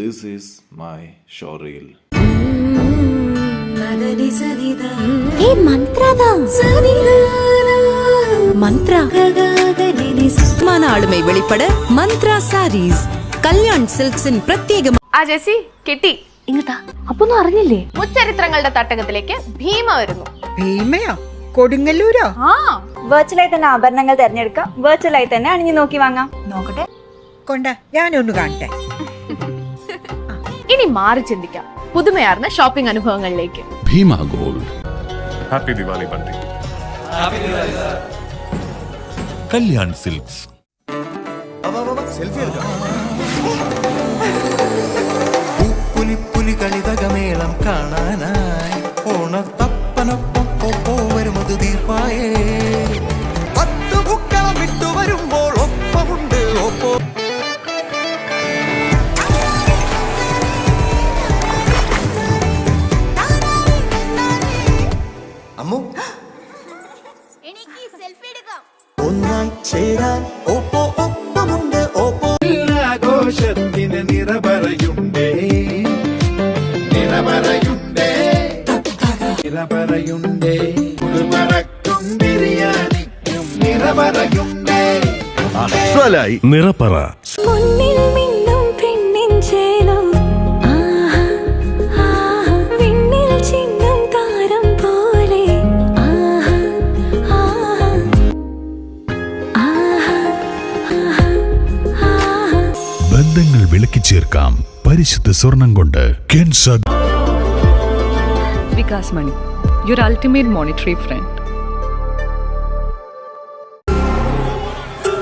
This is my show reel. ആളുമൈ വെളിപ്പട മന്ത്ര സാരീസ് കല്യാൺ സിൽക്സിൻ പ്രത്യേക. ആ ജെസി കിട്ടി ഇങ്ങട്ടാ അപ്പൊന്നും അറിഞ്ഞില്ലേ? മുച്ചരിത്രങ്ങളുടെ തട്ടകത്തിലേക്ക് ഭീമ വരുന്നു. ഭീമയോ? കൊടുങ്ങല്ലൂരോ? വെർച്വലായി തന്നെ ആഭരണങ്ങൾ തെരഞ്ഞെടുക്കാം, വെർച്വലായി തന്നെ അണിഞ്ഞു നോക്കി വാങ്ങാം. നോക്കട്ടെ, കൊണ്ട ഞാനൊന്ന് കാണട്ടെ. ഇനി മാറി ചിന്തിക്കാം പുതുമയാർന്ന ഷോപ്പിംഗ് അനുഭവങ്ങളിലേക്ക്. Bhima gold. Happy Diwali Bunty. Kalyan silks. പുലി കളിതകമേളം കാണാനായി ഓണത്തപ്പനൊപ്പം വരുമത് തീർപ്പായേ. 10 പൂക്കളം വിട്ടു വരുമ്പോൾ ഒപ്പമുണ്ട് ഒപ്പോ. അമ്മു ഒന്നായി ചേരാൻ ഒപ്പോ ഒപ്പമുണ്ട് ഒപ്പോ. ആഘോഷത്തിന് നിറപറയുണ്ടേ നിറപറയുണ്ടേ നിറപറയുണ്ടേ. മറക്കും ബിരിയാണിക്കും നിറപറയുണ്ടേ. അസ്സലായി നിറപ്പറ. ബന്ധങ്ങൾ വിളക്കി ചേർക്കാം പരിശുദ്ധ സ്വർണം കൊണ്ട്. വികാസ് മണി, your ultimate monetary friend.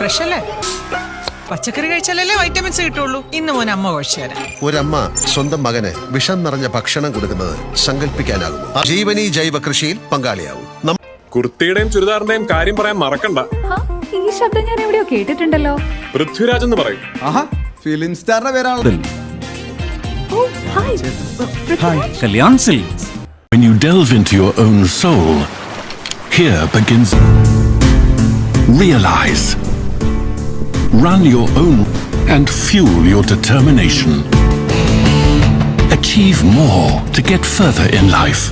പ്രശ്നല്ലേ? പച്ചക്കറി കഴിച്ചാലല്ലേ വൈറ്റമിൻസ് കിട്ടുള്ളൂ. ഇന്ന് മോൻ അമ്മ കഴിച്ചുതരാം. ഒരമ്മ സ്വന്തം മകന് വിഷം നിറഞ്ഞ ഭക്ഷണം കൊടുക്കുന്നത് സങ്കല്പിക്കാനാകുമോ? ജീവനി ജൈവ കൃഷിയിൽ പങ്കാളിയാവും. കുർത്തിയുടെയും ചുരിദാറിന്റെയും കാര്യം പറയാൻ മറക്കണ്ട. ഈ ശബ്ദം ഞാൻ എവിടെയോ കേട്ടിട്ടുണ്ടല്ലോ. പൃഥ്വിരാജ് എന്ന് പറയും. Film സ്റ്റാറിന്റെ പേരാണല്ലോ. Hi, Kalyan Silks. When you delve into your own soul, here begins. Realize. Run your own and fuel your determination. Achieve more to get further in life.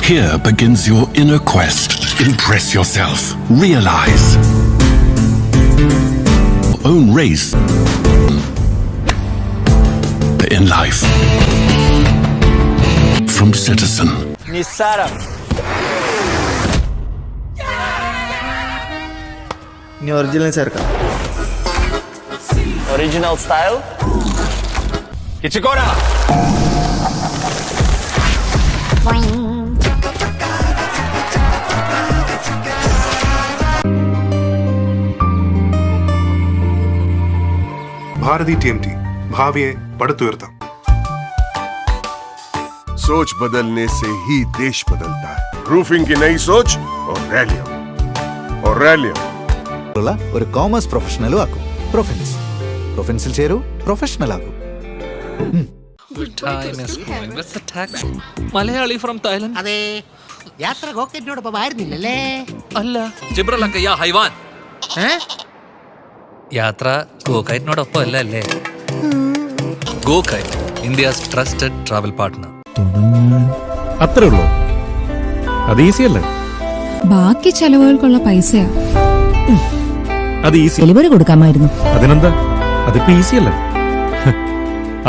Here begins your inner quest. Impress yourself. Realize. Your own race in life. From Citizen. നിസ്സാരം. ഇനി original ചേർക്കാം. Original style കിച്ചിക്കോട. Bharathi TMT ഭാവിയെ പടുത്തുയർത്താം. सोच बदलने से ही देश बदलता है. रूफिंग की नई सोच Aurelium. ഒരു കോമേഴ്സ് പ്രൊഫഷണലും ആക്കും. പ്രൊഫൻസിൽ ചേരൂ, പ്രൊഫഷണൽ ആകും. Malayali from Thailand. അതെ, യാത്ര ഗോക്കറ്റിനോടൊപ്പം ആയിരുന്നില്ലല്ലേ? അല്ല, ജിബ്രലക്കയ്യ ഹൈവാൻ. യാത്ര ഗോകൈറ്റിനോടൊപ്പം അല്ല അല്ലേ? ഗോകൈറ്റ്, ഇന്ത്യസ് ട്രസ്റ്റഡ് ട്രാവൽ പാർട്ട്ണർ. അത്രേ ഉള്ളൂ. അത് ഈസി അല്ലേ? ബാക്കി ചെലവുകൾക്കുള്ള പൈസയാ. അത് ഈസി. ഡെലിവറി കൊടുക്കാമായിരുന്നു. അതിനെന്താ, അതിപ്പോ ഈസി അല്ലേ?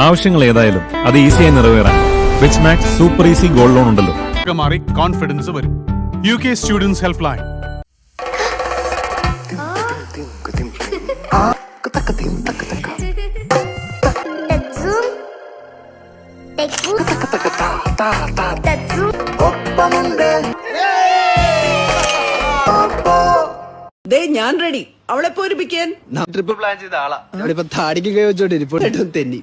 ആവശ്യങ്ങൾ ഏതായാലും അത് ഈസിയായി നിറവേറാൻ Rich Max super easy gold loan ഉണ്ടല്ലോ. മാറി കോൺഫിഡൻസ് വരും. UK students help line. ഞാൻ റെഡി. അവളെ പോരിപ്പിക്കാൻ ട്രിപ്പ് പ്ലാൻ ചെയ്ത ആളാ. ഇപ്പൊ താടിക്ക് കൈ വെച്ചോണ്ടിരിപ്പും തെന്നി.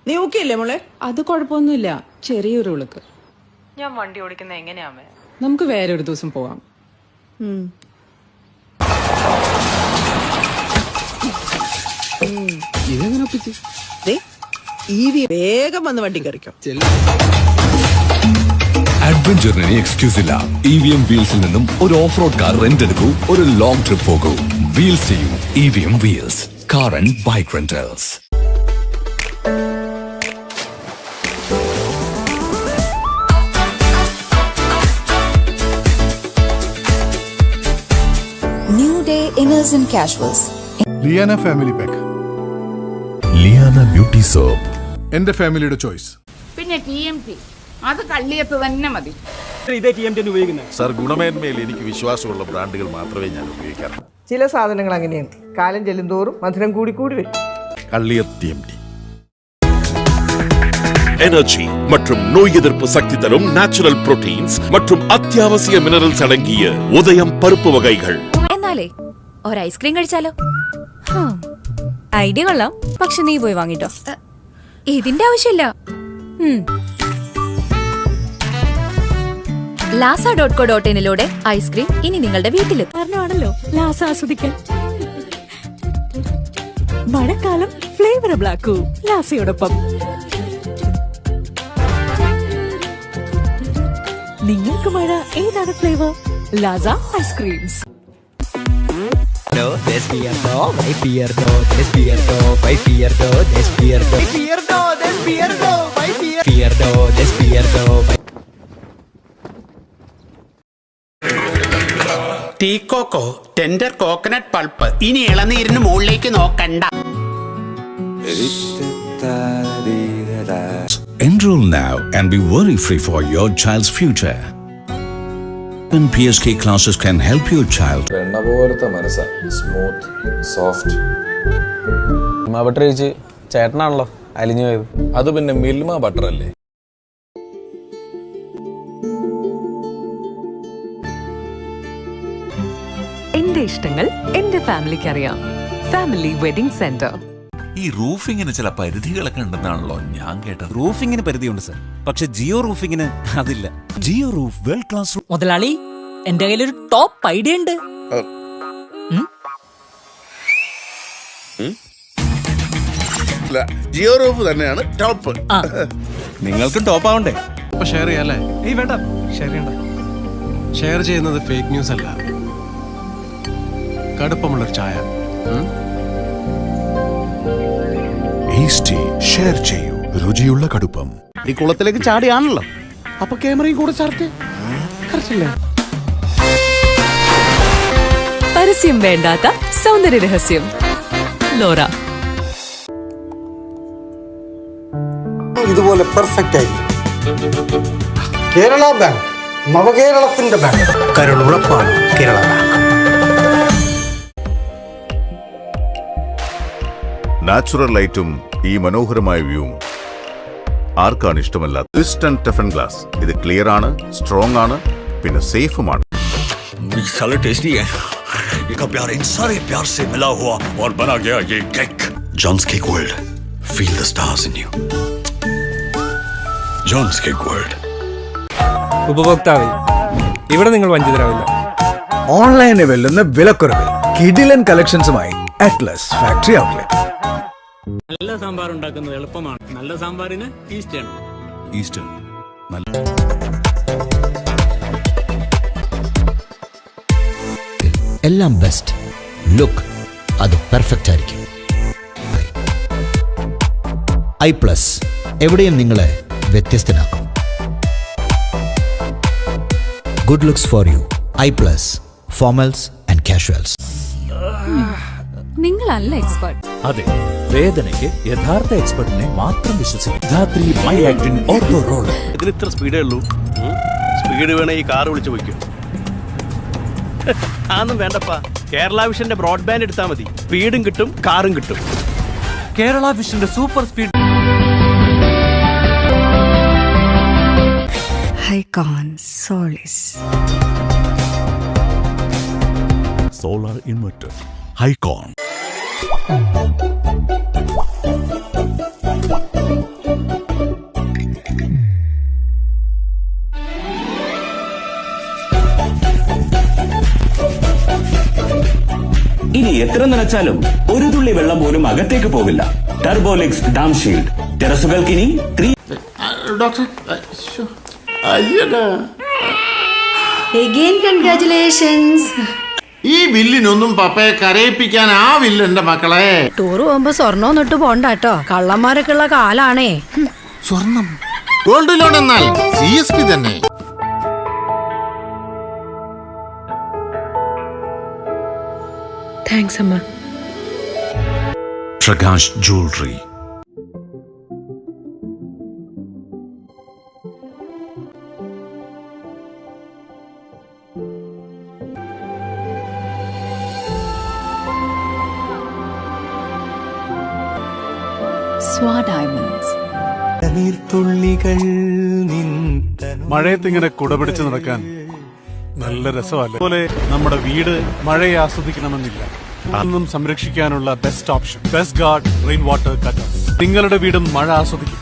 നീ ഓക്കെ അല്ലേ മോളെ? അത് കുഴപ്പമൊന്നുമില്ല, ചെറിയൊരു ഉളുക്ക്. ഞാൻ വണ്ടി ഓടിക്കുന്ന എങ്ങനെയാമേ? നമുക്ക് വേറെ ഒരു ദിവസം പോവാം. ഇതെങ്ങനെ ഒപ്പിച്ച്? വേഗം വന്ന് വണ്ടി കറിക്കോ. അഡ്വഞ്ചറിന് എക്സ്ക്യൂസ് ഇല്ല. EVM വീൽസിൽ നിന്നും ഒരു ഓഫ് റോഡ് കാർ റെന്റ് എടുക്കൂ, ഒരു ലോങ് ട്രിപ്പ് പോകൂ. വീൽസ് ചെയ്യൂ EVM wheels, car and bike rentals. Formals and casuals. Liyana family pack, Liyana beauty soap. എന്റെ ഫാമിലിയുടെ ചോയ്സ്. പിന്നെ TMT അത് കള്ളിയത്ത് തന്നെ മതി. സർ, ഗുണമേന്മയിൽ എനിക്ക് വിശ്വാസമുള്ള ബ്രാൻഡുകൾ മാത്രമേ ഞാൻ ഉപയോഗിക്കാറുള്ളൂ. ചില സാധനങ്ങൾ അങ്ങനെയാണ്, കാലം ചെല്ലുന്തോറും മധുരം കൂടി കൂടി വരും. കള്ളിയത്ത് TMT. எனர்ஜி மற்றும் நோய் எதிர்ப்பு சக்தி தரும் நேச்சுரல் புரோட்டீன்ஸ் மற்றும் அத்தியாவசிய மினரல்ஸ் அடங்கிய உதயம் பருப்பு வகைகள். എന്നാലേ ഒരു ഐസ്ക്രീം കഴിച്ചാലോ? ഐഡിയ കൊള്ളാം, പക്ഷെ നീ പോയി വാങ്ങിട്ടോ. ഇതിന്റെ ആവശ്യമില്ല. lasa.co.in ഐസ്ക്രീം ഇനി നിങ്ങളുടെ വീട്ടിൽ. കാരണമാണല്ലോ ലാസ ആസ്വദിക്കാൻ. മഴക്കാലം ഫ്ലേവറബിൾ ആക്കൂ ലാസയോടൊപ്പം. നിങ്ങൾക്ക് മഴ ഏതാണ് ഫ്ലേവർ? ലാസ ഐസ്ക്രീംസ്. ടീക്കോക്കോ ടെൻഡർ കോക്കനട്ട് പൾപ്പ്. ഇനി ഇളനീരിന് മുകളിലേക്ക് നോക്കണ്ട. Enroll now and be worry-free for your child's future. When PSK classes can help your child. എണ്ണ പോലത്തെ മനസ്സാ, സ്മൂത്ത്, സോഫ്റ്റ്. ബട്ടർ കഴിച്ച് ചേട്ടനാണല്ലോ അലിഞ്ഞു പോയത്. അത് പിന്നെ മിൽമ ബട്ടർ അല്ലേ? എന്റെ ഇഷ്ടങ്ങൾ എന്റെ ഫാമിലിക്ക് അറിയാം. Family wedding centre. ഈ റൂഫിങ്ങിന് ചില പരിധികളൊക്കെ ഉണ്ടെന്നാണല്ലോ ഞാൻ കേട്ടത്. റൂഫിങ്ങിന് പരിധിയുണ്ട് സർ, പക്ഷെ ജിയോ റൂഫിങ്ങിന് അതില്ല. Jio roof world class roof. മുതലാളി, എന്റെ കയ്യിലൊരു ടോപ്പ് ഐഡിയ ഉണ്ട്. ജിയോ റൂഫ് തന്നെയാണ് ടോപ്പ്. നിങ്ങൾക്ക് ടോപ്പ് ആവണ്ടേ? അപ്പൊ ഷെയർ ചെയ്യാല്ലേ? ഏയ് വേണ്ട, ഷെയർ ചെയ്യണ്ട. ഷെയർ ചെയ്യുന്നത് ഫേക്ക് ന്യൂസ് അല്ല, കടുപ്പമുള്ളൊരു ചായ. ഷെയർ ചെയ്യൂ, രുചിയുള്ള കടുപ്പം. ഈ കുളത്തിലേക്ക് ചാടിയാണല്ലോ, അപ്പൊ ക്യാമറയും കൂടെ ചേർത്ത്. പരസ്യം വേണ്ടാത്ത സൗന്ദര്യ രഹസ്യം. ലോറ. ഇതുപോലെ പെർഫെക്റ്റ് ആയി കേരള ബാങ്ക്, നവകേരളത്തിന്റെ ബാങ്ക്. കരുളുറപ്പാണ് കേരള ബാങ്ക്. നാച്ചുറൽ ലൈറ്റും ഈ മനോഹരമായ വ്യൂവും ആർക്കാണ് ഇഷ്ടമല്ലാത്ത? Twist and toughen glass. ഇത് ക്ലിയർ ആണ്, സ്ട്രോങ് ആണ്, പിന്നെ സേഫുമാണ്. John's Cake World. Feel the stars in you. John's Cake World. ഉപഭോക്താവേ, ഇവിടെ നിങ്ങൾ വഞ്ചിതരാവില്ല. ഓൺലൈനിൽ വെല്ലുന്ന വിലക്കുറവിൽ കിഡിലൻ കളക്ഷൻസുമായി അറ്റ്ലസ് ഫാക്ടറി ഔട്ട്ലെറ്റ്. നല്ല സാമ്പാർ ഉണ്ടാക്കുന്നത് എളുപ്പമാണ്. നല്ല സാമ്പാറിന് Easter. എല്ലാം ബെസ്റ്റ് ലുക്ക്, അത് പെർഫെക്റ്റ് ആയിരിക്കും. i+ എവിടെയും നിങ്ങളെ വ്യത്യസ്തനാക്കും. Good looks for you. i+ formals and casuals. നിങ്ങളല്ല എക്സ്പെർട്ട്. അതെ, വേദനയ്ക്ക് യഥാർത്ഥ എക്സ്പെർട്ടിനെ മാത്രം വിശ്വസിക്കും. രാത്രി മൈ ആക്ടിൻ ഓട്ടോ റോഡ്. ഇതിന് ഇത്ര സ്പീഡേ ഉള്ളൂ. സ്പീഡ് വേണേ ഈ കാർ വിളിച്ചു പോയിക്കോ. അതൊന്നും വേണ്ടപ്പാ, കേരള വിഷന്റെ ബ്രോഡ്ബാൻഡ് എടുത്താൽ മതി. സ്പീഡും കിട്ടും, കാറും കിട്ടും. കേരള വിഷന്റെ super speed. Icon Solis. Solar inverter. Icon. ഇനി എത്ര നനച്ചാലും ഒരു തുള്ളി വെള്ളം പോലും അകത്തേക്ക് പോവില്ല. ടർബോലിക്സ് ഡാം ഷീൽഡ്. ടെറസുകൾക്ക് ഇനി 3. Doctor, Again congratulations. ഈ ബില്ലിനൊന്നും പപ്പയെ കരയിപ്പിക്കാനാവില്ല എന്റെ മക്കളെ. ടൂർ പോകുമ്പോ സ്വർണ്ണം തൊട്ട് പോണ്ടാട്ടോ, കള്ളന്മാരൊക്കെ ഉള്ള കാലാണേ. സ്വർണം ഗോൾഡ് ലോൺ എന്നാൽ CSP തന്നെ. താങ്ക്സ് അമ്മ. പ്രകാശ് ജ്വല്ലറി. മഴയത്ത് ഇങ്ങനെ കുട പിടിച്ച് നടക്കാൻ നല്ല രസമല്ലേ. അതുപോലെ നമ്മുടെ വീട് മഴയെ ആസ്വദിക്കണമെന്നില്ല. അതൊന്നും സംരക്ഷിക്കാനുള്ള best option best guard rain water cutters. നിങ്ങളുടെ വീടും മഴ ആസ്വദിക്കും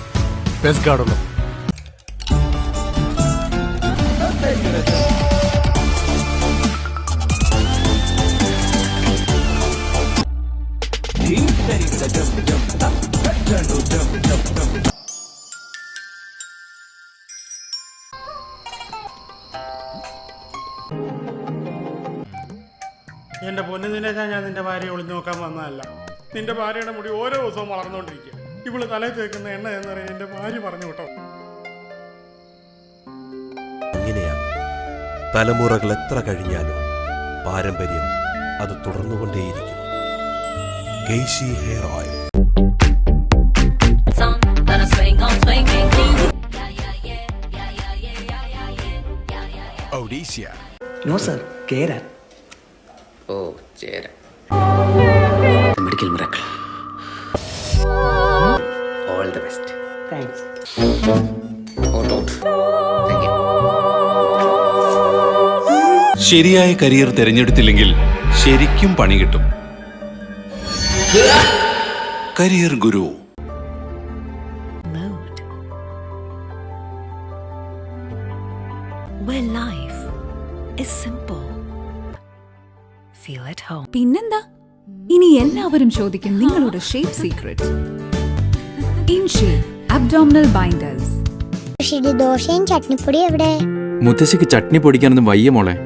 ബെസ്റ്റ് ഗാർഡ് ഉള്ളത്. എന്റെ പൊന്നു ദിനേശാ, ഞാൻ നിന്റെ ഭാര്യയെ ഒളിഞ്ഞു നോക്കാൻ വന്നതല്ല. നിന്റെ ഭാര്യയുടെ മുടി ഓരോ ദിവസവും വളർന്നുകൊണ്ടിരിക്കുക. ഇവള് തലയിൽ തേക്കുന്ന എണ്ണ എന്നറിയാൻ എന്റെ ഭാര്യ പറഞ്ഞു കേട്ടോ. അങ്ങനെയാണ് തലമുറകൾ എത്ര കഴിഞ്ഞാലും പാരമ്പര്യം അത് തുടർന്നുകൊണ്ടേയിരിക്കും. Keshi hair oil. No sir, കേരൻ. ഓ ചേര. Medical miracle. All the best. Thanks. ശരിയായ കരിയർ തിരഞ്ഞെടുത്തില്ലെങ്കിൽ ശരിക്കും പണി കിട്ടും. Career guru. Where life is simple. Feel at home. പിന്നെന്താ, ഇനി എല്ലാവരും ചോദിക്കും നിങ്ങളുടെ shape secret. Inshape abdominal binders. ദോശയും ചട്നിപ്പൊടി എവിടെ? മുത്തശ്ശിക്ക് ചട്നി പൊടിക്കാനൊന്നും വയ്യ മോളെ.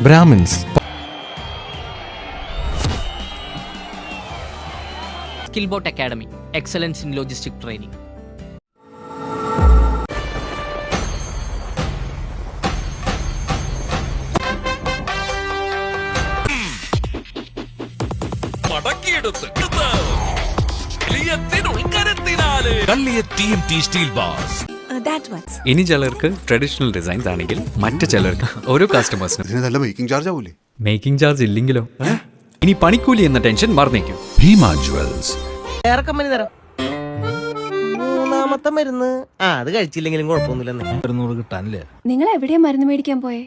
Brahmins. Skillbot academy. Excellence in logistic training. ഇനി ചിലർക്ക് ട്രഡീഷണൽ ഡിസൈൻസ് ആണെങ്കിൽ മറ്റു ചിലർക്ക് ഓരോ കസ്റ്റമേഴ്സിനും നല്ല മേക്കിംഗ് ചാർജ് ആവൂലേ? മേക്കിംഗ് ചാർജ് ഇല്ലെങ്കിലോ? ഇനി പണിക്കൂലി എന്ന ടെൻഷൻ മറന്നേക്കും. ഭീമ ജ്വൽസ്. വേറെ കമ്പനി തരാം. മൂന്നാമത്തെ മരുന്ന് അത് കഴിച്ചില്ലെങ്കിലും കുഴപ്പമൊന്നുമില്ലെന്ന്. നിങ്ങൾ എവിടെയാ മരുന്ന് മേടിക്കാൻ പോയേ?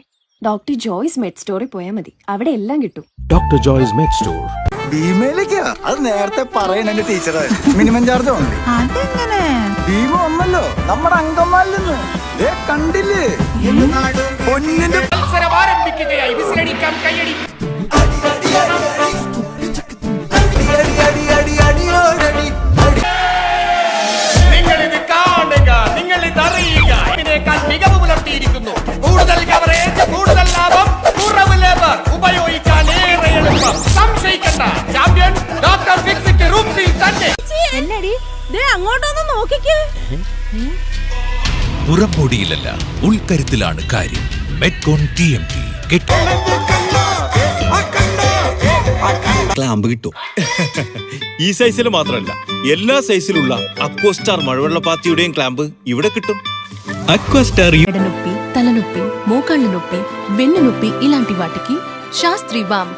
ഡോക്ടർ ജോയ്സ് മെഡ് സ്റ്റോറിൽ പോയാൽ മതി, അവിടെ എല്ലാം കിട്ടും. ഡോക്ടർ ജോയ്സ് മെഡ് സ്റ്റോർ. ഭീമയിലേക്കാ? അത് നേരത്തെ പറയണ എന്റെ ടീച്ചർ. മിനിമം ചാർജ് ഉണ്ട്. അതെങ്ങനെ? ഭീമ ഒന്നല്ലോ നമ്മുടെ അങ്കമാലിൽ നിന്ന് കണ്ടില്ലേ? പൊന്നിന്റെ മികവ് പുലർത്തിയിരിക്കുന്നു. കൂടുതൽ കവറേജ്, കൂടുതൽ ലാഭം, കുറവ് ലേബർ, ഉപയോഗിക്കാൻ ഏറെ എളുപ്പം. സംശയിക്കണ്ട, ചാമ്പ്യൻ ഡോക്ടർ ഫിക്സിറ്റ് റൂംസിൽ തന്നെ. അങ്ങോട്ടൊന്ന് നോക്കിക്കേ. പുറംപൊടിയിലല്ല, ഉൾക്കരുത്തിലാണ് കാര്യം. മെറ്റ്കോൺ TMT. ക്ലാമ്പ് കിട്ടും. ഈ സൈസിൽ മാത്രമല്ല, എല്ലാ സൈസിലുള്ള അക്വസ്റ്റാർ മഴവെള്ളപ്പാത്തിയുടെയും ക്ലാമ്പ് ഇവിടെ കിട്ടും. అక్వాస్టార్. నొప్పి, తలనొప్పి, మోకాళ్ళ నొప్పి, వెన్ను నొప్పి ఇలాంటి వాటికి శాస్త్రీ బామ్.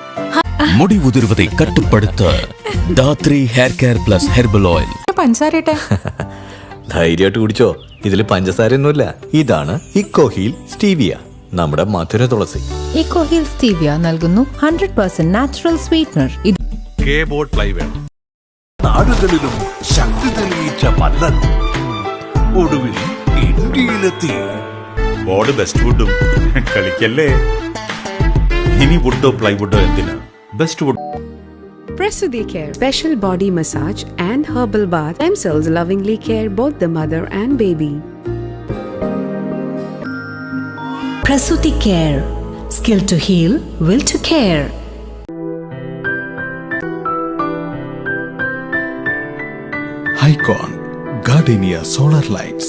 മുടി ഉതിർവதை കട്ടുപടുത്ത Dhathri hair care plus herbal oil. പഞ്ചസാരട്ടെ. ധൈര്യമായിട്ട് കുടിച്ചോ, ഇതിൽ പഞ്ചസാരയൊന്നുമില്ല. ഇതാണ് ഇക്കോഹീൽ സ്റ്റീവിയ, നമ്മുടെ മധുര തുളസി. ഇക്കോഹീൽ സ്റ്റീവിയ നൽകുന്നു 100% നാച്ചുറൽ സ്വീറ്റ്നർ. ബോർഡ് പ്ലൈ വേണം. നാടുകളിലും ശക്തി തെളിയിച്ച മല്ലൻ ഒടുവിൽ ഇന്ത്യയിലെത്തി. ബോർഡ് ബെസ്റ്റ് വുഡും കളിക്കല്ലേ. ഇനി വുഡോ പ്ലൈവുഡോ എന്തിനാ? Best wood. Prasudi Care, special body massage and herbal bath. Themselves lovingly care both the mother and baby. Prasudi Care, skill to heal, will to care. Hycon Gardenia Solar Lights.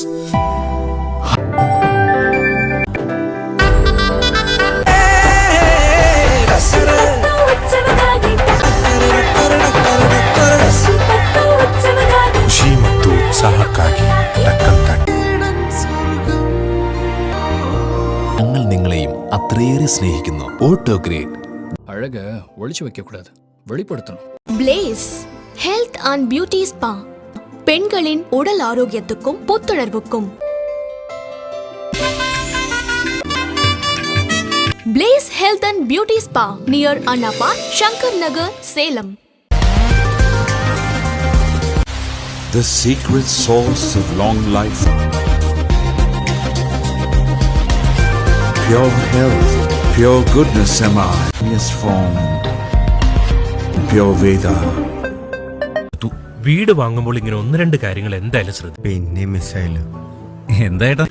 ಖುಷಿ ಮತ್ತು ಉತ್ಸಾಹಕ್ಕಾಗಿ ഞങ്ങൾ നിങ്ങളെയും അത്രയേറെ സ്നേഹിക്കുന്നു. ഓട്ടോഗ്രേഡ്. അഴക ഒളിച്ചു വെക്കக்கூடாது, வெளிப்படுத்தணும். Blaze health and beauty spa பெண்களின் உடல் ஆரோக்கியத்துக்கும் புத்துணர்வுக்கும். Blaze health and beauty spa near Anna park, Shankar Nagar, Salem. The secret source of long life. Pure health, pure goodness am I. Yes, form. Pure Veda. വീട് വാങ്ങുമ്പോൾ ഇങ്ങനെ ഒന്ന് രണ്ട് കാര്യങ്ങൾ എന്തായാലും ശ്രദ്ധിക്കും. പിന്നെ മിസ്സായില്ല എന്തായിട്ടാ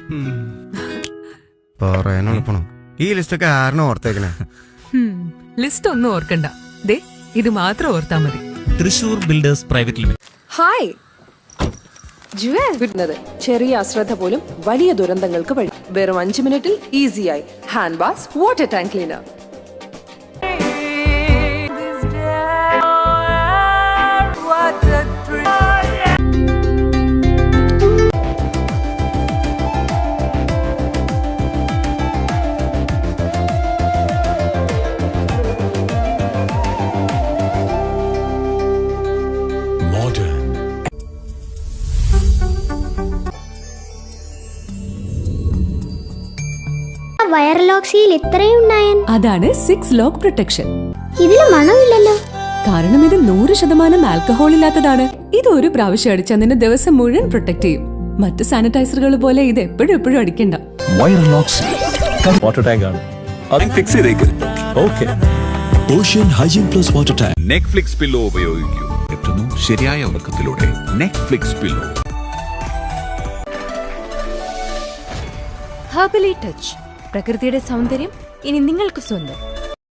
പറയാനെളുപ്പണം. ഈ ലിസ്റ്റൊക്കെ ആരണം ഓർത്തേക്കണേ. ലിസ്റ്റ് ഒന്നും ഓർക്കണ്ട, ദേ ഇത് മാത്രം ഓർത്താ മതി. Thrissur builders private limited. Hi വിടുന്നത് ചെറിയ അശ്രദ്ധ പോലും വലിയ ദുരന്തങ്ങൾക്ക് വഴി. വെറും 5 മിനിറ്റിൽ ഈസിയായി hand wash, water tank cleaner. വയർലോക്സിയിൽ ഇത്രയും ഉണ്ടായൻ. അതാണ് 6 ലോക്ക് പ്രൊട്ടക്ഷൻ. ഇതിൽ മണമില്ലല്ലോ. കാരണം ഇത് 100% ആൽക്കഹോൾ ഇല്ലാത്തതാണ്. ഇത് ഒരു പ്രാവശ്യം അടിച്ചാൽ നിന്നെ ദിവസം മുഴുവൻ പ്രൊട്ടക്ട് ചെയ്യും. മറ്റ് സാനിറ്റൈസറുകൾ പോലെ ഇത് എപ്പോഴും അടിക്കണ്ട. വാട്ടർ ടാങ്ക് ആണ്, അത് ഫിക്സ് ചെയ്തേക്ക്. Okay. Ocean hygiene plus water tank. Netflix pillow ഉപയോഗിക്കൂ. എത്തുന്നു ശരിയായ ഉറക്കത്തിലൂടെ. Netflix pillow. ഹെർബലി ടച്ച്, പ്രകൃതിയുടെ സൗന്ദര്യം ഇനി നിങ്ങൾക്ക് സ്വന്തം.